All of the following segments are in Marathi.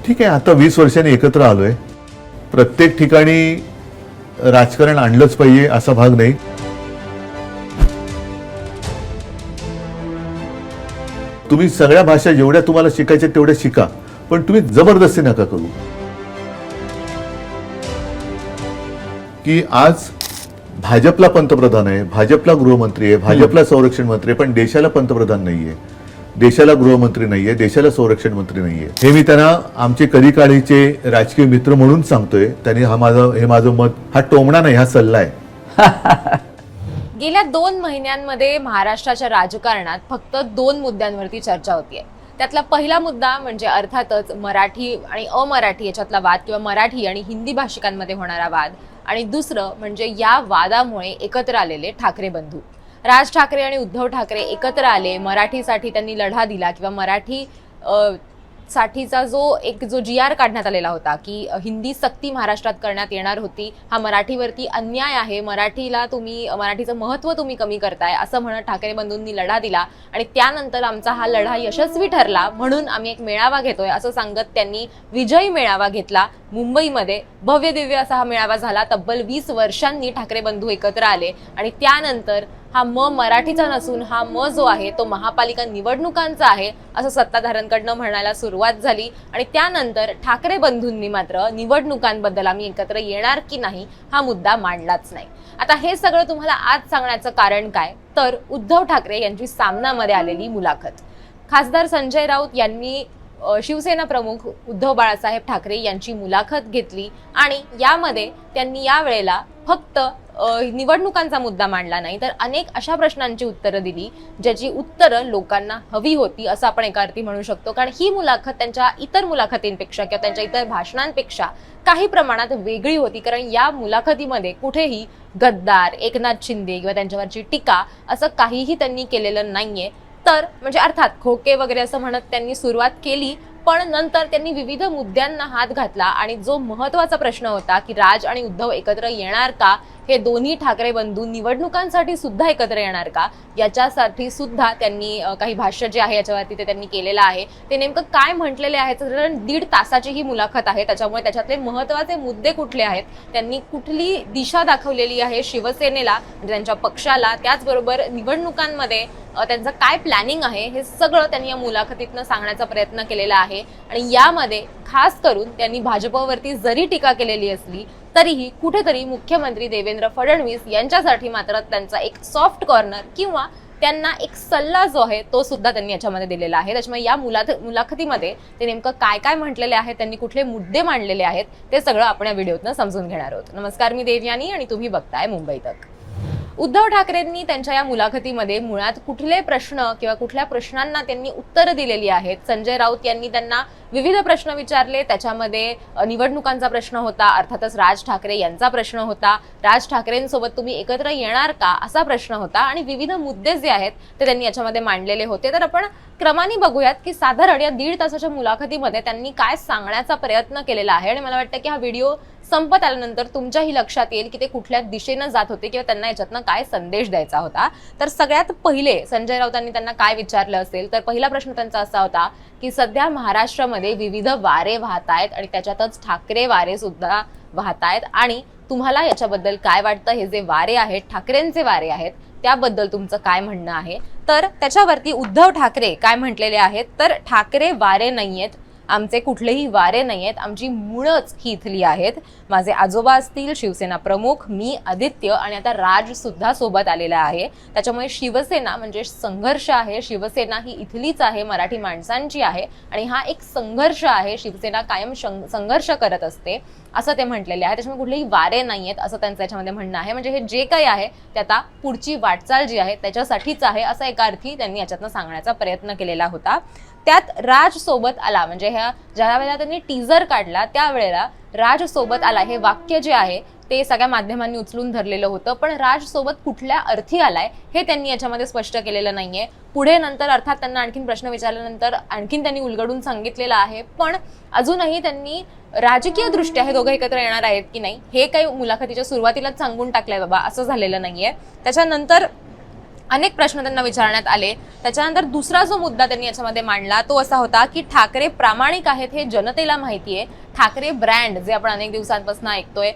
ठीक आहे, आता 20 वर्षांनी एकत्र आलोय. प्रत्येक ठिकाणी राजकारण आणलंच पाहिजे असा भाग नाही. तुम्ही सगळ्या भाषा जेवढ्या तुम्हाला शिकायच्या तेवढ्या शिका, पण तुम्ही जबरदस्ती नका करू. की आज भाजपला पंतप्रधान आहे, भाजपला गृहमंत्री आहे, भाजपला संरक्षण मंत्री आहे, पण देशाला पंतप्रधान नाहीये, देशाला गृहमंत्री नाहीये, देशाला संरक्षण मंत्री नाहीये. हे मी त्यांना आमचे कधी काळीचे राजकीय मित्र म्हणून सांगतोय. त्यांनी हे माझं मत, हा टोमणा नाही, हा सल्ला आहे. गेल्या 2 महिन्यांमध्ये महाराष्ट्राच्या राजकारणात फक्त 2 मुद्द्यांवरती चर्चा होतीये. त्यातला पहिला मुद्दा म्हणजे अर्थातच मराठी आणि अमराठी याच्यातला वाद किंवा मराठी आणि हिंदी भाषिकांमध्ये होणारा वाद, आणि दुसरं म्हणजे या वादामुळे एकत्र आलेले ठाकरे बंधू. राज ठाकरे आणि उद्धव ठाकरे एकत्र आले, मराठीसाठी त्यांनी लढा दिला किंवा मराठी साठीचा जो GR काढण्यात आलेला होता की हिंदी सक्ती महाराष्ट्रात करण्यात येणार होती, हा मराठीवरती अन्याय आहे, मराठीचं महत्त्व तुम्ही कमी करताय असं म्हणत ठाकरे बंधूंनी लढा दिला. आणि त्यानंतर आमचा हा लढा यशस्वी ठरला म्हणून आम्ही एक मेळावा घेतोय असं सांगत त्यांनी विजयी मेळावा घेतला. मुंबईमध्ये भव्य दिव्य असा हा मेळावा झाला. तब्बल 20 वर्षांनी ठाकरे बंधू एकत्र आले आणि त्यानंतर हा मराठीचा नसून हा जो आहे तो महापालिका निवडणुकांचा आहे असं सत्ताधाऱ्यांकडनं म्हणायला सुरुवात झाली. आणि त्यानंतर ठाकरे बंधूंनी मात्र निवडणुकांबद्दल आम्ही एकत्र येणार की नाही हा मुद्दा मांडलाच नाही. आता हे सगळं तुम्हाला आज सांगण्याचं कारण काय, तर उद्धव ठाकरे यांची सामनामध्ये आलेली मुलाखत. खासदार संजय राऊत यांनी शिवसेना प्रमुख उद्धव बाळासाहेब ठाकरे यांची मुलाखत घेतली आणि यामध्ये त्यांनी यावेळेला फक्त निवडणुकांचा मुद्दा मांडला नाही, तर अनेक अशा प्रश्नांची उत्तरं दिली ज्याची उत्तरं लोकांना हवी होती असं आपण एका अर्थी म्हणू शकतो. कारण ही मुलाखत त्यांच्या इतर मुलाखतींपेक्षा किंवा त्यांच्या इतर भाषणांपेक्षा काही प्रमाणात वेगळी होती. कारण या मुलाखतीमध्ये कुठेही गद्दार, एकनाथ शिंदे किंवा त्यांच्यावरची टीका असं काहीही त्यांनी केलेलं नाहीये. तर म्हणजे अर्थात खोके वगैरे असं म्हणत त्यांनी सुरुवात केली, पण नंतर त्यांनी विविध मुद्द्यांना हात घातला आणि जो महत्त्वाचा प्रश्न होता की राज आणि उद्धव एकत्र येणार का, हे दोन्ही ठाकरे बंधू निवडणुकांसाठी सुद्धा एकत्र येणार का, याच्यासाठी सुद्धा त्यांनी काही भाष्य जे आहे याच्यावरती ते त्यांनी केलेलं आहे. ते नेमकं काय म्हटलेले आहे, साधारण 1.5 तासाची ही मुलाखत आहे, त्याच्यामुळे त्याच्यातले महत्त्वाचे मुद्दे कुठले आहेत, त्यांनी कुठली दिशा दाखवलेली आहे शिवसेनेला म्हणजे त्यांच्या पक्षाला, त्याचबरोबर निवडणुकांमध्ये त्यांचं काय प्लॅनिंग आहे, हे सगळं त्यांनी या मुलाखतीतनं सांगण्याचा प्रयत्न केलेला आहे. आणि यामध्ये खास करून त्यांनी भाजपवरती जरी टीका केलेली असली तरीही कुठेतरी मुख्यमंत्री देवेंद्र फडणवीस यांच्यासाठी मात्र त्यांचा एक सॉफ्ट कॉर्नर किंवा त्यांना एक सल्ला जो आहे तो सुद्धा त्यांनी याच्यामध्ये दिलेला आहे. त्याच्यामुळे या मुलाखतीमध्ये ते नेमकं काय काय म्हटलेले आहेत, त्यांनी कुठले मुद्दे मांडलेले आहेत, ते सगळं आपण या व्हिडिओतनं समजून घेणार आहोत. नमस्कार, मी देवयानी आणि तुम्ही बघताय मुंबई तक. उद्धव ठाकरेंनी त्यांच्या या मुलाखतीमध्ये मुळात कुठले प्रश्न किंवा कुठल्या प्रश्नांना त्यांनी उत्तरं दिलेली आहेत. संजय राऊत यांनी त्यांना विविध प्रश्न विचारले, त्याच्यामध्ये निवडणुकांचा प्रश्न होता, अर्थातच राज ठाकरे यांचा प्रश्न होता, राज ठाकरेंसोबत तुम्ही एकत्र येणार का असा प्रश्न होता, आणि विविध मुद्दे जे आहेत ते त्यांनी याच्यामध्ये मांडलेले होते. तर आपण क्रमाने बघूयात की साधारण या 1.5 तासाच्या मुलाखतीमध्ये त्यांनी काय सांगण्याचा प्रयत्न केलेला आहे. आणि मला वाटतं की हा व्हिडिओ संपत आल्यानंतर तुमच्याही लक्षात येईल की ते कुठल्या दिशेनं जात होते किंवा त्यांना याच्यातनं काय संदेश द्यायचा होता. तर सगळ्यात पहिले संजय राऊतांनी त्यांना काय विचारलं असेल, तर पहिला प्रश्न त्यांचा असा होता की सध्या महाराष्ट्रामध्ये विविध वारे वाहत आहेत आणि त्याच्यातच ठाकरे वारे सुद्धा वाहत आहेत, आणि तुम्हाला याच्याबद्दल काय वाटतं, हे जे वारे आहेत ठाकरेंचे वारे आहेत त्याबद्दल तुमचं काय म्हणणं आहे. तर त्याच्यावरती उद्धव ठाकरे काय म्हटलेले आहेत, तर ठाकरे वारे नाहीयेत, आमचे कुठलेही वारे नाहीयेत, आमची मुळच ही इथली आहेत. माझे आजोबा असतील, शिवसेना प्रमुख, मी, आदित्य आणि आता राज सुद्धा सोबत आलेला आहे. त्याच्यामुळे शिवसेना म्हणजे संघर्ष आहे, शिवसेना ही इथलीच आहे, मराठी माणसांची आहे आणि हा एक संघर्ष आहे, शिवसेना कायम संघर्ष करत असते असं ते म्हटलेले आहे. त्याच्यामुळे कुठलेही वारे नाहीयेत असं त्यांचं याच्यामध्ये म्हणणं आहे. म्हणजे हे जे काही आहे ते आता पुढची वाटचाल जी आहे त्याच्यासाठीच आहे असं एका अर्थी त्यांनी याच्यातनं सांगण्याचा प्रयत्न केलेला होता. त्यात राज सोबत आला म्हणजे ह्या ज्या वेळेला त्यांनी टीजर काढला त्यावेळेला राज सोबत आला हे वाक्य जे आहे ते सगळ्या माध्यमांनी उचलून धरलेलं होतं, पण राज सोबत कुठल्या अर्थी आलाय हे त्यांनी याच्यामध्ये स्पष्ट केलेलं नाहीये. पुढे नंतर अर्थात त्यांना आणखीन प्रश्न विचारल्यानंतर आणखीन त्यांनी उलगडून सांगितलेलं आहे, पण अजूनही त्यांनी राजकीय दृष्ट्या हे दोघं एकत्र येणार आहेत की नाही हे काही मुलाखतीच्या सुरुवातीलाच सांगून टाकलंय बाबा असं झालेलं नाहीये. त्याच्यानंतर अनेक प्रश्न त्यांना विचारण्यात आले. त्याच्यानंतर दुसरा जो मुद्दा त्यांनी याच्यामध्ये मांडला तो असा होता की ठाकरे प्रामाणिक आहेत हे जनतेला माहिती आहे. ठाकरे ब्रँड जे आपण अनेक दिवसांपासून ऐकतोय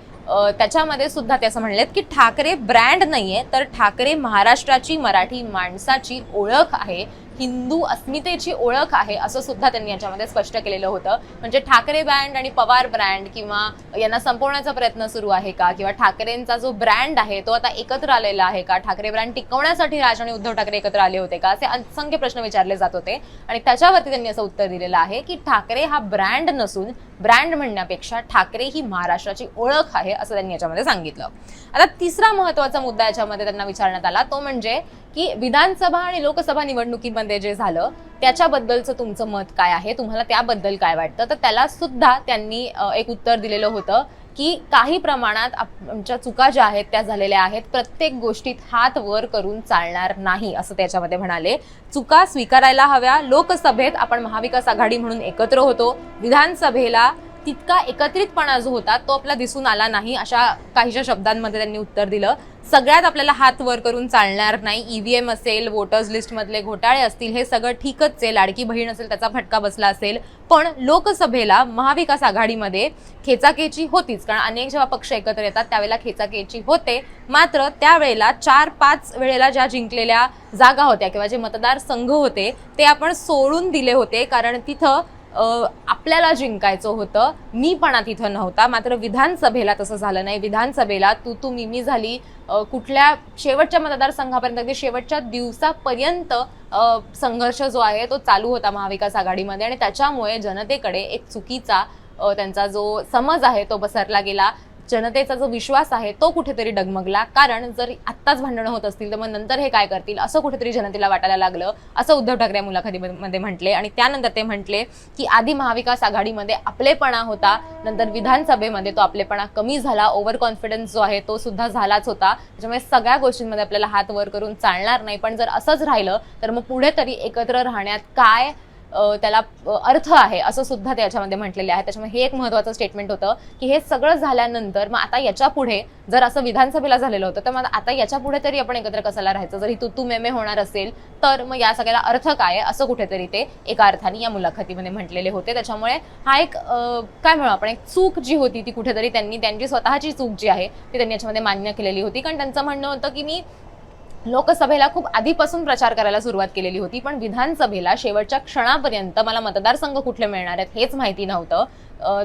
त्याच्यामध्ये सुद्धा ते असं म्हणलेत की ठाकरे ब्रँड नाहीये, तर ठाकरे महाराष्ट्राची, मराठी माणसाची ओळख आहे, हिंदू अस्मितेची ओळख आहे, असं सुद्धा त्यांनी याच्यामध्ये स्पष्ट केलेलं होतं. म्हणजे ठाकरे ब्रँड आणि पवार ब्रँड किंवा यांना संपवण्याचा प्रयत्न सुरू आहे का, किंवा ठाकरेंचा जो ब्रँड आहे तो आता एकत्र आलेला आहे का, ठाकरे ब्रँड टिकवण्यासाठी राज आणि उद्धव ठाकरे एकत्र आले होते का, असे असंख्य प्रश्न विचारले जात होते. आणि त्याच्यावरती त्यांनी असं उत्तर दिलेलं आहे की ठाकरे हा ब्रँड नसून, ब्रँड म्हणण्यापेक्षा ठाकरे ही महाराष्ट्राची ओळख आहे, असं त्यांनी याच्यामध्ये सांगितलं. आता तिसरा महत्वाचा मुद्दा याच्यामध्ये त्यांना विचारण्यात आला तो म्हणजे की विधानसभा आणि लोकसभा निवडणुकीमध्ये जे झालं त्याच्याबद्दलचं तुमचं मत काय आहे, तुम्हाला त्याबद्दल काय वाटतं. तर त्याला सुद्धा त्यांनी एक उत्तर दिलेलं होतं की काही प्रमाणात आमच्या चुका ज्या आहेत त्या झालेल्या आहेत, प्रत्येक गोष्टीत हात वर करून चालणार नाही, असं त्याच्यामध्ये म्हणाले. चुका स्वीकारायला हव्या. लोकसभेत आपण महाविकास आघाडी म्हणून एकत्र होतो, विधानसभेला तितका एकत्रितपणा जो होता तो आपला दिसून आला नाही, अशा काहीशा शब्दांमध्ये त्यांनी उत्तर दिलं. सगळ्यात आपल्याला हात वर करून चालणार नाही. ईव्हीएम असेल, वोटर्स लिस्ट मधले घोटाळे असतील, हे सगळं ठीकच आहे. लाडकी बहीण असेल त्याचा फटका बसला असेल, पण लोकसभेला महाविकास आघाडीमध्ये खेचाखेची होतीच, कारण अनेक जेव्हा पक्ष एकत्र येतात त्यावेळेला खेचाखेची होते. मात्र त्यावेळेला 4-5 वेळेला ज्या जिंकलेल्या जागा होत्या किंवा जे मतदारसंघ होते ते आपण सोडून दिले होते, कारण तिथं आपल्याला जिंकायचं होतं. मीपणा तिथं नव्हता. मात्र विधानसभेला तसं झालं नाही. विधानसभेला तू मी झाली. कुठल्या शेवटच्या मतदारसंघापर्यंत, अगदी शेवटच्या दिवसापर्यंत संघर्ष जो आहे तो चालू होता महाविकास आघाडीमध्ये, आणि त्याच्यामुळे जनतेकडे एक चुकीचा त्यांचा जो समज आहे तो पसरला गेला. जनतेचा जो विश्वास आहे तो कुठेतरी डगमगला, कारण जर आत्ताच भांडणं होत असतील तर मग नंतर हे काय करतील, असं कुठेतरी जनतेला वाटायला लागलं, असं उद्धव ठाकरे या मुलाखतीमध्ये म्हटले. आणि त्यानंतर ते म्हटले की आधी महाविकास आघाडीमध्ये आपलेपणा होता, नंतर विधानसभेमध्ये तो आपलेपणा कमी झाला, ओव्हर कॉन्फिडन्स जो आहे तो सुद्धा झालाच होता. त्याच्यामुळे सगळ्या गोष्टींमध्ये आपल्याला हात वर करून चालणार नाही, पण जर असंच राहिलं तर मग पुढे तरी एकत्र राहण्यात काय त्याला अर्थ आहे, असं सुद्धा त्याच्यामध्ये म्हटलेले आहे. त्याच्यामुळे हे एक महत्त्वाचं स्टेटमेंट होतं की हे सगळं झाल्यानंतर मग आता याच्या पुढे जर असं विधानसभेला झालेलं होतं तर मग आता याच्या पुढे तरी आपण एकत्र कशाला राहायचं, जरी तू मेमे होणार असेल तर मग या सगळ्याला अर्थ काय आहे, असं कुठेतरी ते एका अर्थाने या मुलाखतीमध्ये म्हटलेले होते. त्याच्यामुळे हा एक काय म्हणू आपण, एक चूक जी होती ती कुठेतरी त्यांची स्वतःची चूक जी आहे ती त्यांनी याच्यामध्ये मान्य केलेली होती. कारण त्यांचं म्हणणं होतं की मी लोकसभेला खूप आधीपासून प्रचार करायला सुरुवात केलेली होती, पण विधानसभेला शेवटच्या क्षणापर्यंत मला मतदारसंघ कुठले मिळणार आहेत हेच माहिती नव्हतं.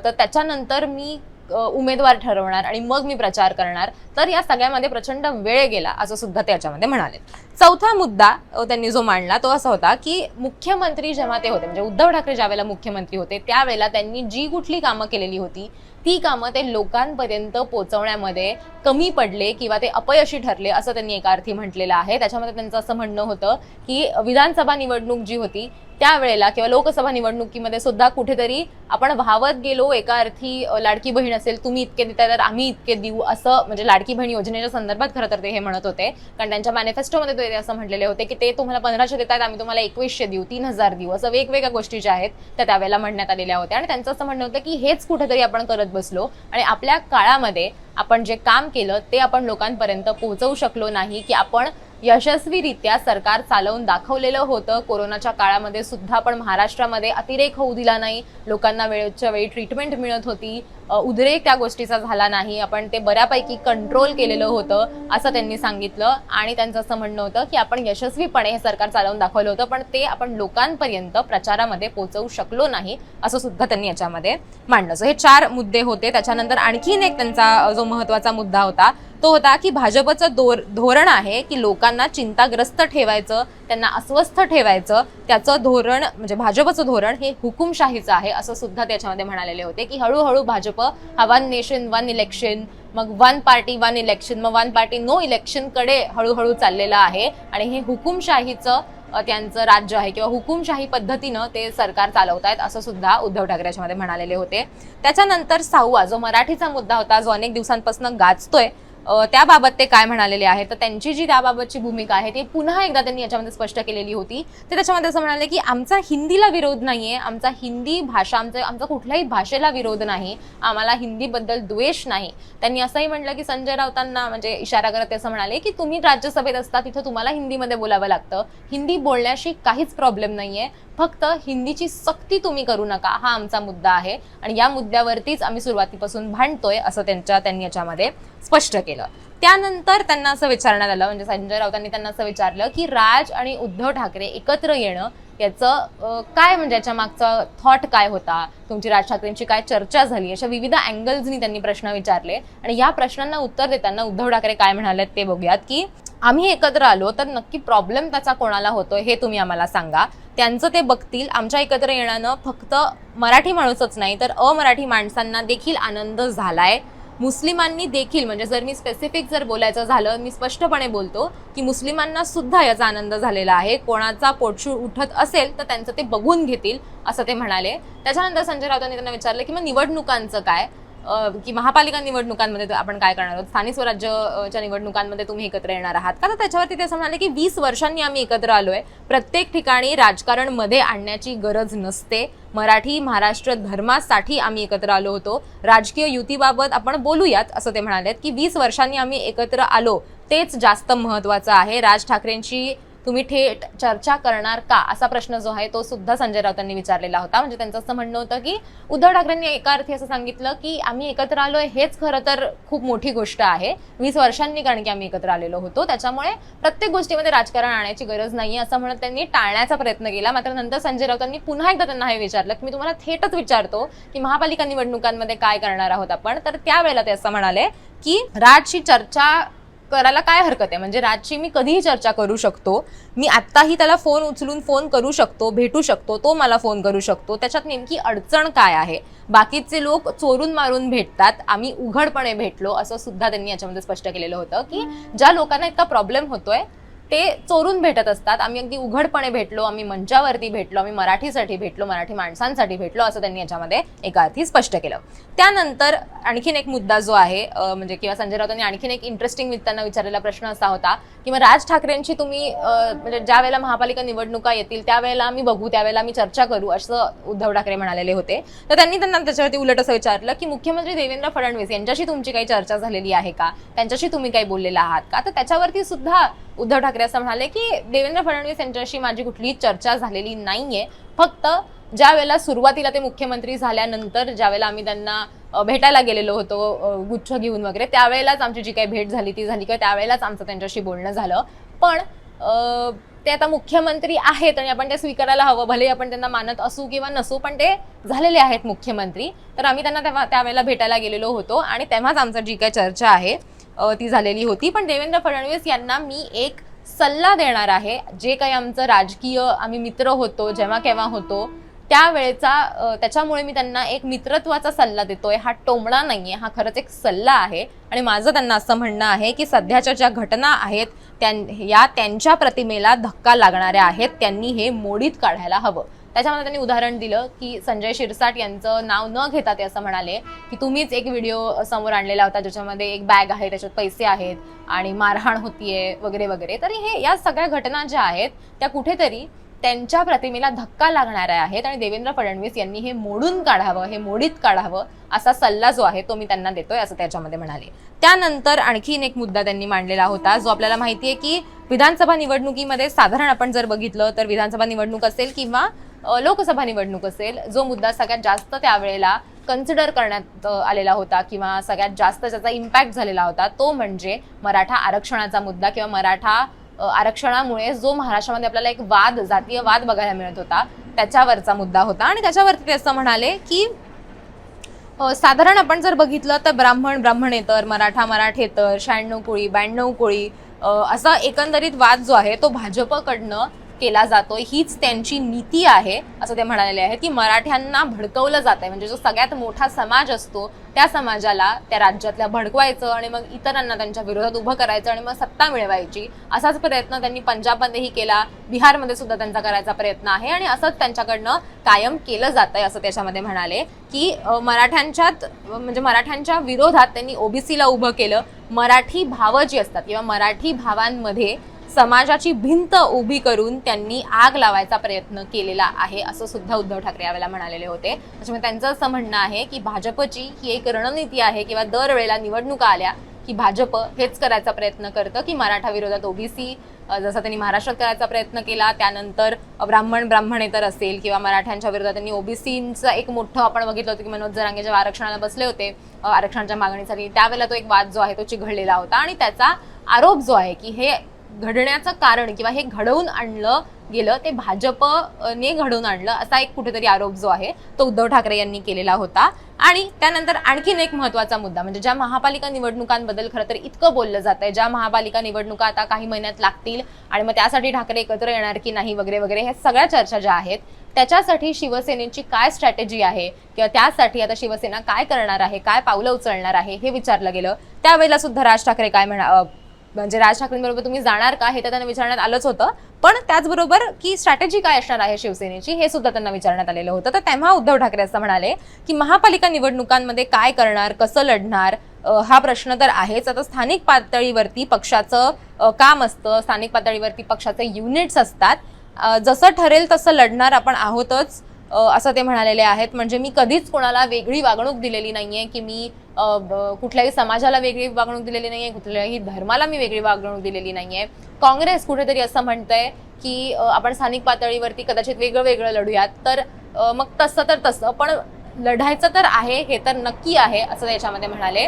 तर त्याच्यानंतर मी उमेदवार ठरवणार आणि मग मी प्रचार करणार, तर या सगळ्यामध्ये प्रचंड वेळ गेला, असं सुद्धा त्याच्यामध्ये म्हणाले. चौथा मुद्दा त्यांनी जो मांडला तो असा होता की मुख्यमंत्री जेव्हा ते होते, म्हणजे उद्धव ठाकरे ज्यावेळेला मुख्यमंत्री होते त्यावेळेला त्यांनी जी कुठली कामं केलेली होती ती कामं ते लोकांपर्यंत पोहोचवण्यामध्ये कमी पडले किंवा ते अपयशी ठरले, असं त्यांनी एका अर्थी म्हटलेलं आहे. त्याच्यामध्ये त्यांचं असं म्हणणं होतं की विधानसभा निवडणूक जी होती त्यावेळेला किंवा लोकसभा निवडणुकीमध्ये सुद्धा कुठेतरी आपण वाहवत गेलो. एका अर्थी लाडकी बहीण असेल, तुम्ही इतके देताय तर आम्ही इतके देऊ, असं म्हणजे लाडकी बहीण योजनेच्या संदर्भात खरं तर ते हे म्हणत होते. कारण त्यांच्या मॅनिफेस्टोमध्ये ते असं म्हटलेले होते की ते तुम्हाला 1500 देतात, आम्ही तुम्हाला 2100 देऊ, 3000 देऊ, असं वेगवेगळ्या गोष्टी ज्या आहेत त्या त्यावेळेला म्हणण्यात आलेल्या होत्या. आणि त्यांचं असं म्हणणं होतं की हेच कुठेतरी आपण करत बसलो आणि आपल्या काळामध्ये आपण जे काम केलं ते आपण लोकांपर्यंत पोहोचवू शकलो नाही, की आपण यशस्वीरित्या सरकार चालवून दाखवलेलं होतं. कोरोनाच्या काळामध्ये सुद्धा आपण महाराष्ट्रामध्ये अतिरेक होऊ दिला नाही, लोकांना वेळच्या वेळी ट्रीटमेंट मिळत होती, उद्रेक त्या गोष्टीचा झाला नाही, आपण ते बऱ्यापैकी कंट्रोल केलेलं होतं, असं त्यांनी सांगितलं. आणि त्यांचं असं म्हणणं होतं की आपण यशस्वीपणे हे सरकार चालवून दाखवलं होतं, पण ते आपण लोकांपर्यंत प्रचारामध्ये पोहोचवू शकलो नाही, असं सुद्धा त्यांनी याच्यामध्ये मांडलं. हे 4 मुद्दे होते. त्याच्यानंतर आणखीन एक त्यांचा जो महत्त्वाचा मुद्दा होता तो होता की भाजपचं धोरण आहे की लोकांना चिंताग्रस्त ठेवायचं, त्यांना अस्वस्थ ठेवायचं, त्याचं धोरण म्हणजे भाजपचं धोरण हे हुकुमशाहीचं आहे, असं सुद्धा त्याच्यामध्ये म्हणालेले होते. की हळूहळू भाजप हा 1 नेशन 1 इलेक्शन, मग 1 पार्टी 1 इलेक्शन, मग 1 पार्टी नो इलेक्शन कडे हळूहळू चाललेलं आहे. आणि हे हुकुमशाहीचं त्यांचं राज्य आहे किंवा हुकुमशाही पद्धतीनं ते सरकार चालवतायत, असं सुद्धा उद्धव ठाकरे याच्यामध्ये म्हणालेले होते. त्याच्यानंतर 6वा जो मराठीचा मुद्दा होता, जो अनेक दिवसांपासून गाजतोय, त्याबाबत ते काय म्हणालेले आहेत, तर त्यांची जी त्याबाबतची भूमिका आहे ती पुन्हा एकदा त्यांनी याच्यामध्ये स्पष्ट केलेली होती. ते त्याच्यामध्ये असं म्हणाले की आमचा हिंदीला विरोध नाहीये, आमचा हिंदी भाषा आमचा कुठल्याही भाषेला विरोध नाही, आम्हाला हिंदीबद्दल द्वेष नाही. त्यांनी असंही म्हटलं की संजय राऊतांना म्हणजे इशारा करत ते असं म्हणाले की तुम्ही राज्यसभेत असता तिथं तुम्हाला हिंदीमध्ये बोलावं लागतं, हिंदी बोलण्याशी काहीच प्रॉब्लेम नाहीये, फक्त हिंदीची सक्ती तुम्ही करू नका, हा आमचा मुद्दा आहे आणि या मुद्द्यावरतीच आम्ही सुरुवातीपासून भांडतोय असं त्यांनी याच्यामध्ये स्पष्ट केलं. त्यानंतर त्यांना असं विचारण्यात आलं, म्हणजे संजय राऊतांनी त्यांना असं विचारलं की राज आणि उद्धव ठाकरे एकत्र येणं याचं काय, म्हणजे याच्या मागचा थॉट काय होता, तुमची राज ठाकरेंची काय चर्चा झाली, अशा विविध अँगल्सनी त्यांनी प्रश्न विचारले. आणि या प्रश्नांना उत्तर देताना उद्धव ठाकरे काय म्हणाले ते बघूयात की आम्ही एकत्र आलो तर नक्की प्रॉब्लेम त्याचा कोणाला होतोय हे तुम्ही आम्हाला सांगा, त्यांचं ते बघतील. आमच्या एकत्र येण्यानं फक्त मराठी माणूसच नाही तर अमराठी माणसांना देखील आनंद झालाय, मुस्लिमांनी देखील, म्हणजे जर मी स्पेसिफिक बोलायचं झालं, मी स्पष्टपणे बोलतो की मुस्लिमांना सुद्धा याचा आनंद झालेला आहे, कोणाचा पोटशूळ उठत असेल तर त्यांचं ते बघून घेतील असं ते म्हणाले. त्याच्यानंतर संजय राऊतांनी त्यांना विचारलं की मग निवडणुकांचं काय, की महापालिका निवडणुकांमध्ये आपण काय करणार आहोत, स्थानिक स्वराज्याच्या निवडणुकांमध्ये तुम्ही एकत्र येणार आहात का. तर त्याच्यावरती ते असं म्हणाले की 20 वर्षांनी आम्ही एकत्र आलोय, प्रत्येक ठिकाणी राजकारण मध्ये आणण्याची गरज नसते, मराठी महाराष्ट्र धर्मासाठी आम्ही एकत्र आलो होतो, राजकीय युतीबाबत आपण बोलूयात असं ते म्हणालेत की 20 वर्षांनी आम्ही एकत्र आलो तेच जास्त महत्वाचं आहे. राज ठाकरेंची तुम्ही थेट चर्चा करणार का असा प्रश्न जो आहे तो सुद्धा संजय राऊतांनी विचारलेला होता. म्हणजे त्यांचं असं म्हणणं होतं की उद्धव ठाकरेंनी एका अर्थी असं सांगितलं की आम्ही एकत्र आलोय हेच खरं तर खूप मोठी गोष्ट आहे, 20 वर्षांनी, कारण की आम्ही एकत्र आलेलो होतो, त्याच्यामुळे प्रत्येक गोष्टीमध्ये राजकारण आणायची गरज नाहीये असं म्हणत त्यांनी टाळण्याचा प्रयत्न केला. मात्र नंतर संजय राऊतांनी पुन्हा एकदा त्यांना हे विचारलं की मी तुम्हाला थेटच विचारतो की महापालिका निवडणुकांमध्ये काय करणार आहोत आपण. तर त्यावेळेला ते असं म्हणाले की राजशी चर्चा करायला काय हरकत आहे, म्हणजे राजची मी कधीही चर्चा करू शकतो, मी आत्ताही त्याला फोन उचलून फोन करू शकतो, भेटू शकतो, तो मला फोन करू शकतो, त्याच्यात नेमकी अडचण काय आहे, बाकीचे लोक चोरून मारून भेटतात, आम्ही उघडपणे भेटलो असं सुद्धा त्यांनी याच्यामध्ये स्पष्ट केलेलं होतं की ज्या लोकांना इतका प्रॉब्लेम होतोय ते चोरून भेटत असतात, आम्ही अगदी उघडपणे भेटलो, आम्ही मंचावरती भेटलो, आम्ही मराठीसाठी भेटलो, मराठी माणसांसाठी भेटलो असं त्यांनी याच्यामध्ये एका अर्थी स्पष्ट केलं. त्यानंतर आणखीन एक मुद्दा जो आहे म्हणजे किंवा संजय राऊतांनी आणखीन एक इंटरेस्टिंग त्यांना विचारलेला प्रश्न असा होता की मग राज ठाकरेंची तुम्ही म्हणजे ज्या वेळेला महापालिका निवडणुका येतील त्यावेळेला आम्ही बघू, त्यावेळेला आम्ही चर्चा करू असं उद्धव ठाकरे म्हणालेले होते. तर त्यांनी त्याच्यावरती उलट असं विचारलं की मुख्यमंत्री देवेंद्र फडणवीस यांच्याशी तुमची काही चर्चा झालेली आहे का, त्यांच्याशी तुम्ही काही बोललेला आहात का. तर त्याच्यावरती सुद्धा उद्धव ठाकरे असं म्हणाले की देवेंद्र फडणवीस यांच्याशी माझी कुठलीही चर्चा झालेली नाहीये, फक्त ज्या वेळेला सुरुवातीला ते मुख्यमंत्री झाल्यानंतर ज्या वेळेला आम्ही त्यांना भेटायला गेलेलो होतो गुच्छ घेऊन वगैरे, त्यावेळेलाच आमची जी काही भेट झाली ती झाली किंवा त्यावेळेलाच आमचं त्यांच्याशी बोलणं झालं. पण ते आता मुख्यमंत्री आहेत आणि आपण ते स्वीकारायला हवं, भले आपण त्यांना मानत असू किंवा नसू, पण ते झालेले आहेत मुख्यमंत्री. तर आम्ही त्यांना त्यावेळेला भेटायला गेलेलो होतो आणि तेव्हाच आमचं जी काही चर्चा आहे ती झालेली होती. पण देवेंद्र फडणवीस यांना मी एक सल्ला देणार आहे, जे काही आमचं राजकीय आम्ही मित्र होतो जेव्हा केव्हा होतो त्यावेळेचा, त्याच्यामुळे मी त्यांना एक मित्रत्वाचा सल्ला देतोय, हा टोमणा नाहीये, हा खरंच एक सल्ला आहे. आणि माझं त्यांना असं म्हणणं आहे की सध्याच्या ज्या घटना आहेत त्यांच्या प्रतिमेला धक्का लागणाऱ्या आहेत, त्यांनी हे मोडीत काढायला हवं. त्याच्यामध्ये त्यांनी उदाहरण दिलं की संजय शिरसाट यांचं नाव न घेता ते असं म्हणाले की तुम्हीच एक व्हिडिओ समोर आणलेला होता ज्याच्यामध्ये एक बॅग आहे, त्याच्यात पैसे आहेत आणि मारहाण होतीये वगैरे वगैरे. तर या सगळ्या घटना ज्या आहेत त्या कुठेतरी त्यांच्या प्रतिमेला धक्का लागणाऱ्या आहेत आणि देवेंद्र फडणवीस यांनी हे मोडून काढावं, हे मोडीत काढावं असा सल्ला जो आहे तो मी त्यांना देतोय असं त्याच्यामध्ये म्हणाले. त्यानंतर आणखीन एक मुद्दा त्यांनी मांडलेला होता जो आपल्याला माहितीये की विधानसभा निवडणुकीमध्ये साधारण आपण जर बघितलं तर विधानसभा निवडणूक असेल किंवा लोकसभा निवडणूक असेल, जो मुद्दा सगळ्यात जास्त त्यावेळेला कन्सिडर करण्यात आलेला होता किंवा सगळ्यात जास्त ज्याचा इम्पॅक्ट झालेला होता तो म्हणजे मराठा आरक्षणाचा मुद्दा किंवा मराठा आरक्षणामुळे जो महाराष्ट्रामध्ये आपल्याला एक वाद, जातीय वाद बघायला मिळत होता त्याच्यावरचा मुद्दा होता. आणि त्याच्यावरती ते असं म्हणाले की साधारण आपण जर बघितलं तर ब्राह्मणेतर, मराठेतर, 96 कोळी, 92 कोळी असा एकंदरीत वाद जो आहे तो भाजपकडनं केला जातोय, हीच त्यांची नीती आहे असं ते म्हणालेले आहेत की मराठ्यांना भडकवलं जात आहे, म्हणजे जो सगळ्यात मोठा समाज असतो त्या समाजाला त्या राज्यातल्या भडकवायचं आणि मग इतरांना त्यांच्या विरोधात उभं करायचं आणि मग सत्ता मिळवायची, असाच प्रयत्न त्यांनी पंजाबमध्येही केला, बिहारमध्ये सुद्धा त्यांचा करायचा प्रयत्न आहे आणि असंच त्यांच्याकडनं कायम केलं जात आहे असं त्याच्यामध्ये म्हणाले की मराठ्यांच्या विरोधात त्यांनी ओबीसीला उभं केलं, मराठी भावं जी असतात किंवा मराठी भावांमध्ये समाजाची भिंत उभी करून त्यांनी आग लावायचा प्रयत्न केलेला आहे असं सुद्धा उद्धव ठाकरे यावेळेला म्हणालेले होते. त्याच्यामुळे त्यांचं असं म्हणणं आहे की भाजपची ही एक रणनीती आहे किंवा दरवेळेला निवडणुका आल्या की भाजप हेच करायचा प्रयत्न करतं की मराठा विरोधात ओबीसी, जसा त्यांनी महाराष्ट्रात करायचा प्रयत्न केला, त्यानंतर ब्राह्मणेतर असेल किंवा मराठ्यांच्या विरोधात त्यांनी ओबीसीचं एक मोठं आपण बघितलं होतं की मनोज जरांगे जेव्हा आरक्षणाला बसले होते आरक्षणाच्या मागणीसाठी, त्यावेळेला तो एक वाद जो आहे तो चिघळलेला होता आणि त्याचा आरोप जो आहे की हे घडण्याचं कारण किंवा हे घडवून आणलं गेलं ते भाजपने घडवून आणलं असा एक कुठेतरी आरोप जो आहे तो उद्धव ठाकरे यांनी केलेला होता. आणि त्यानंतर आणखीन एक महत्त्वाचा मुद्दा म्हणजे ज्या महापालिका निवडणुकांबद्दल खरं तर इतकं बोललं जात आहे, ज्या महापालिका निवडणुका आता काही महिन्यात लागतील आणि मग त्यासाठी ठाकरे एकत्र येणार की नाही वगैरे वगैरे, हे सगळ्या चर्चा ज्या आहेत त्याच्यासाठी शिवसेनेची काय स्ट्रॅटेजी आहे किंवा त्यासाठी आता शिवसेना काय करणार आहे, काय पावलं उचलणार आहे हे विचारलं गेलं. त्यावेळेला सुद्धा राज ठाकरे म्हणजे राज ठाकरेंबरोबर तुम्ही जाणार का हे तर त्यांना विचारण्यात आलंच होतं, पण त्याचबरोबर की स्ट्रॅटेजी काय असणार आहे शिवसेनेची हे सुद्धा त्यांना विचारण्यात आलेलं होतं. तर तेव्हा उद्धव ठाकरे असं म्हणाले की महापालिका निवडणुकांमध्ये काय करणार, कसं लढणार, हा प्रश्न तर आहेच. आता स्थानिक पातळीवरती पक्षाचं काम असतं, स्थानिक पातळीवरती पक्षाचे युनिट्स असतात, जसं ठरेल तसं लढणार आपण आहोतच असं ते म्हणालेले आहेत. म्हणजे मी कधीच कोणाला वेगळी वागणूक दिलेली नाहीये की मी कुठल्याही समाजाला वेगळी वागणूक दिलेली नाहीये, कुठल्याही धर्माला मी वेगळी वागणूक दिलेली नाहीये. काँग्रेस कुठेतरी असं म्हणतंय की आपण स्थानिक पातळीवरती कदाचित वेगळं वेगळं लढूयात, तर मग तसं पण लढायचं तर आहे, हे तर नक्की आहे असं त्याच्यामध्ये म्हणाले.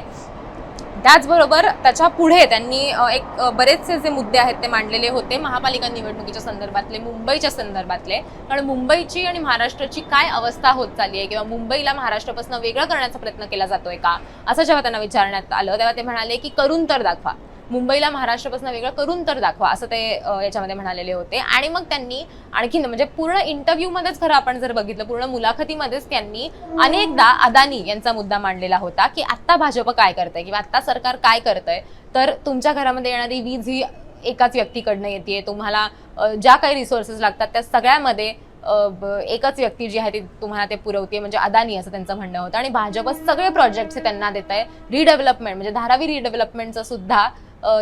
त्याचबरोबर त्याच्या पुढे त्यांनी एक बरेचसे जे मुद्दे आहेत ते मांडलेले होते महापालिका निवडणुकीच्या संदर्भातले, मुंबईच्या संदर्भातले, कारण मुंबईची आणि महाराष्ट्राची काय अवस्था होत चालली आहे किंवा मुंबईला महाराष्ट्रापासून वेगळं करण्याचा प्रयत्न केला जातोय का असं जेव्हा त्यांना विचारण्यात आलं तेव्हा ते म्हणाले की करून तर दाखवा, मुंबईला महाराष्ट्रापासून वेगळं करून तर दाखवा असं ते याच्यामध्ये म्हणालेले होते. आणि मग त्यांनी आणखी म्हणजे पूर्ण इंटरव्ह्यू मध्येच खरं आपण जर बघितलं पूर्ण मुलाखतीमध्येच त्यांनी अनेकदा अदानी यांचा मुद्दा मांडलेला होता की आत्ता भाजप काय करतंय किंवा आत्ता सरकार काय करतंय, तर तुमच्या घरामध्ये येणारी वीज ही एकाच व्यक्तीकडनं येते, तुम्हाला ज्या काही रिसोर्सेस लागतात त्या सगळ्यामध्ये एकच व्यक्ती जी आहे ती तुम्हाला ते पुरवते, म्हणजे अदानी असं त्यांचं म्हणणं होतं. आणि भाजप सगळे प्रोजेक्ट्स त्यांना देत आहे, रिडेव्हलपमेंट म्हणजे धारावी रिडेव्हलपमेंटचं सुद्धा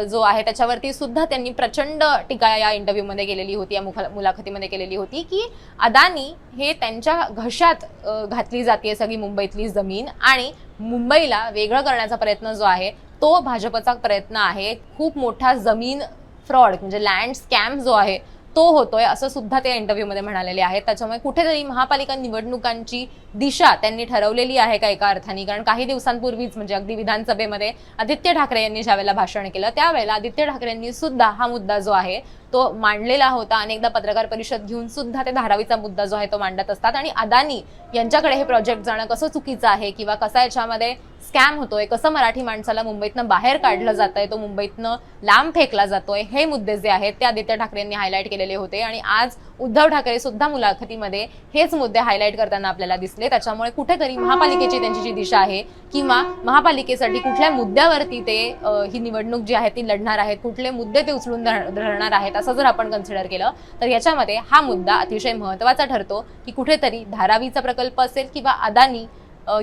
जो आहे त्याच्यावरती सुद्धा त्यांनी प्रचंड टीका या इंटरव्ह्यूमध्ये केलेली होती, या मुलाखतीमध्ये केलेली होती की अदानी हे त्यांच्या घशात घातली जाते सगळी मुंबईतली जमीन आणि मुंबईला वेगळं करण्याचा प्रयत्न जो आहे तो भाजपचा प्रयत्न आहे. खूप मोठा जमीन फ्रॉड म्हणजे लँड स्कॅम जो आहे तो होतोय असं सुद्धा ते इंटरव्ह्यूमध्ये म्हणालेले आहेत. त्याच्यामुळे कुठेतरी महापालिका निवडणुकांची दिशा त्यांनी ठरवलेली आहे का एका अर्थाने, कारण काही दिवसांपूर्वीच म्हणजे अगदी विधानसभेमध्ये आदित्य ठाकरे यांनी ज्यावेळेला भाषण केलं त्यावेळेला आदित्य ठाकरेंनी सुद्धा हा मुद्दा जो आहे तो मांडलेला होता. अनेकदा पत्रकार परिषद घेऊन सुद्धा ते धारावीचा मुद्दा जो आहे तो मांडत असतात आणि अदानी यांच्याकडे हे प्रोजेक्ट जाणं कसं चुकीचं आहे किंवा कसा याच्यामध्ये स्कॅम होतोय, कसं मराठी माणसाला मुंबईतनं बाहेर काढलं जातंय, तो मुंबईतनं लांब फेकला जातोय, हे मुद्दे जे आहेत ते आदित्य ठाकरे यांनी हायलाईट केलेले होते. आणि आज उद्धव ठाकरे सुद्धा मुलाखतीमध्ये हेच मुद्दे हायलाईट करताना आपल्याला दिसले. त्याच्यामुळे कुठेतरी महापालिकेची त्यांची जी दिशा आहे किंवा महापालिकेसाठी कुठल्या मुद्द्यावरती ते ही निवडणूक जी आहे ती लढणार आहेत, कुठले मुद्दे ते उचलून धरणार आहेत असं जर आपण कन्सिडर केलं तर याच्यामध्ये हा मुद्दा अतिशय महत्त्वाचा ठरतो की कुठेतरी धारावीचा प्रकल्प असेल किंवा अदानी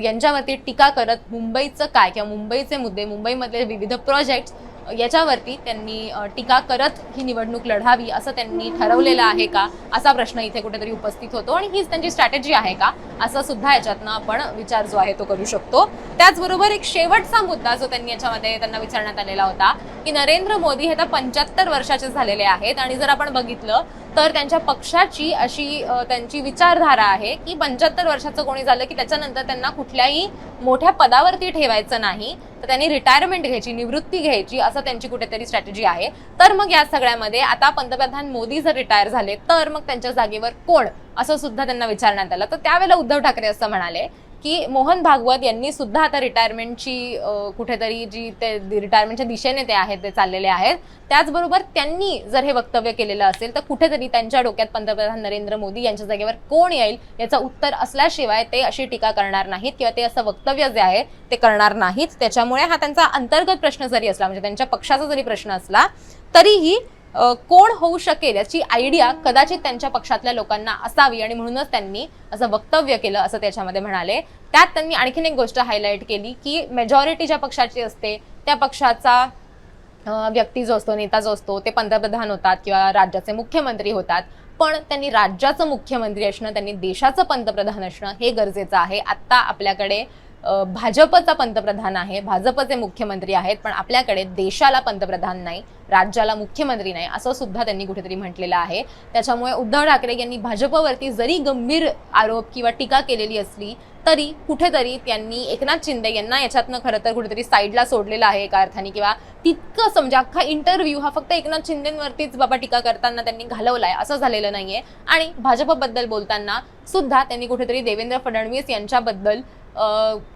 यांच्यावरती टीका करत मुंबईचं काय किंवा मुंबईचे मुद्दे, मुंबईमधले विविध प्रोजेक्ट्स याच्यावरती त्यांनी टीका करत ही निवडणूक लढावी असं त्यांनी ठरवलेलं आहे का असा प्रश्न इथे कुठेतरी उपस्थित होतो आणि हीच त्यांची स्ट्रॅटेजी आहे का असं सुद्धा याच्यातनं आपण विचार जो आहे तो करू शकतो. त्याचबरोबर एक शेवटचा मुद्दा जो त्यांनी याच्यामध्ये त्यांना विचारण्यात आलेला होता की नरेंद्र मोदी हे आता 75 वर्षाचे झालेले आहेत आणि जर आपण बघितलं तर त्यांच्या पक्षाची अशी त्यांची विचारधारा आहे की 75 वर्षाचं कोणी झालं की त्याच्यानंतर त्यांना कुठल्याही मोठ्या पदावरती ठेवायचं नाही, तर त्यांनी रिटायरमेंट घ्यायची, निवृत्ती घ्यायची असं त्यांची कुठेतरी स्ट्रॅटेजी आहे. तर मग या सगळ्यामध्ये आता पंतप्रधान मोदी जर रिटायर झाले तर मग त्यांच्या जागेवर कोण असं सुद्धा त्यांना विचारण्यात आलं. तर त्यावेळेला उद्धव ठाकरे असं म्हणाले की मोहन भागवत यांनी सुद्धा आता रिटायरमेंटची कुठेतरी जी ते रिटायरमेंटच्या दिशेने ते आहेत ते चाललेले आहेत. त्याचबरोबर त्यांनी जर हे वक्तव्य केलेलं असेल तर कुठेतरी त्यांच्या डोक्यात पंतप्रधान नरेंद्र मोदी यांच्या जागेवर कोण येईल याचं उत्तर असल्याशिवाय ते अशी टीका करणार नाहीत किंवा ते असं वक्तव्य जे आहे ते करणार नाहीत. त्याच्यामुळे हा त्यांचा अंतर्गत प्रश्न जरी असला, म्हणजे त्यांच्या पक्षाचा जरी प्रश्न असला तरीही कोण होऊ शकेल याची आयडिया कदाचित त्यांच्या पक्षातल्या लोकांना असावी आणि म्हणूनच त्यांनी असं वक्तव्य केलं असं त्याच्यामध्ये म्हणाले. त्यात त्यांनी आणखीन एक गोष्ट हायलाईट केली की मेजॉरिटी ज्या पक्षाची असते त्या पक्षाचा व्यक्ती जो असतो, नेता जो असतो, ते पंतप्रधान होतात किंवा राज्याचे मुख्यमंत्री होतात. पण त्यांनी राज्याचं मुख्यमंत्री असणं, त्यांनी देशाचं पंतप्रधान असणं हे गरजेचं आहे. आत्ता आपल्याकडे भाजपचा पंतप्रधान आहे, भाजपचे मुख्यमंत्री आहेत, पण आपल्याकडे देशाला पंतप्रधान नाही, राज्याला मुख्यमंत्री नाही असं सुद्धा त्यांनी कुठेतरी म्हटलेलं आहे. त्याच्यामुळे उद्धव ठाकरे यांनी भाजपवरती जरी गंभीर आरोप किंवा टीका केलेली असली तरी कुठेतरी त्यांनी एकनाथ शिंदे यांना याच्यातनं खरं तर कुठेतरी साईडला सोडलेलं आहे एका अर्थाने, किंवा तितकं समजा अख्खा इंटरव्ह्यू हा फक्त एकनाथ शिंदेवरतीच बाबा टीका करताना त्यांनी घालवलाय असं झालेलं नाहीये. आणि भाजपबद्दल बोलताना सुद्धा त्यांनी कुठेतरी देवेंद्र फडणवीस यांच्याबद्दल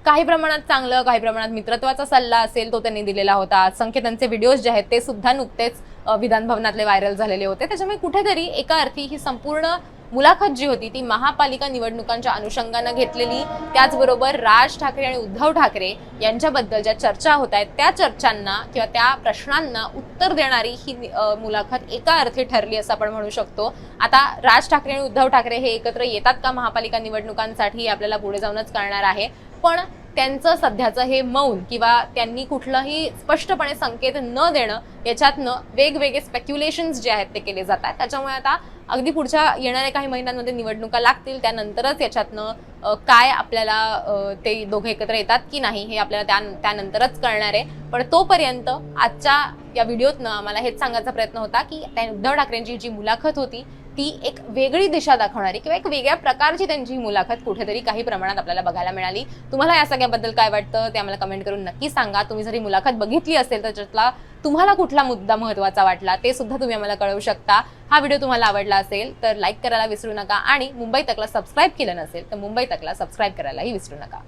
काही प्रमाणात चांगलं, काही प्रमाणात मित्रत्वाचा सल्ला असेल तो त्यांनी दिलेला होता. संकेतांचे व्हिडिओज जे आहेत ते सुद्धा नुकतेच विधान भवनातले व्हायरल झालेले होते. त्याच्यामुळे कुठेतरी एका अर्थी ही संपूर्ण मुलाखत जी होती ती महापालिका निवडणुकांच्या अनुषंगानं घेतलेली, त्याचबरोबर राज ठाकरे आणि उद्धव ठाकरे यांच्याबद्दल ज्या चर्चा होत आहेत त्या चर्चांना किंवा त्या प्रश्नांना उत्तर देणारी ही मुलाखत एका अर्थी ठरली असं आपण म्हणू शकतो. आता राज ठाकरे आणि उद्धव ठाकरे हे एकत्र येतात का महापालिका निवडणुकांसाठी हे आपल्याला पुढे जाऊनच कळणार आहे. पण त्यांचं सध्याचं हे मौन किंवा त्यांनी कुठलाही स्पष्टपणे संकेत न देणं याच्यातनं वेगवेगळे स्पेक्युलेशन्स जे आहेत ते केले जातात. त्याच्यामुळे आता अगदी पुढच्या येणाऱ्या काही महिन्यांमध्ये निवडणुका लागतील, त्यानंतरच याच्यातनं काय आपल्याला ते दोघे एकत्र येतात की नाही हे आपल्याला त्यानंतरच कळणार आहे. पण तोपर्यंत आजच्या या व्हिडिओतनं आम्हाला हेच सांगायचा प्रयत्न होता की उद्धव ठाकरेंची जी मुलाखत होती ती एक वेगळी दिशा दाखवणारी किंवा एक वेगळ्या प्रकारची त्यांची मुलाखत कुठेतरी काही प्रमाणात आपल्याला बघायला मिळाली. तुम्हाला या सगळ्याबद्दल काय वाटतं ते आम्हाला कमेंट करून नक्की सांगा. तुम्ही जरी मुलाखत बघितली असेल तर त्यातला तुम्हाला कुठला मुद्दा महत्त्वाचा वाटला ते सुद्धा तुम्ही आम्हाला कळवू शकता. हा व्हिडिओ तुम्हाला आवडला असेल तर लाईक करायला विसरू नका आणि मुंबई तकला सबस्क्राईब केलं नसेल तर मुंबई तकला सबस्क्राईब करायलाही विसरू नका.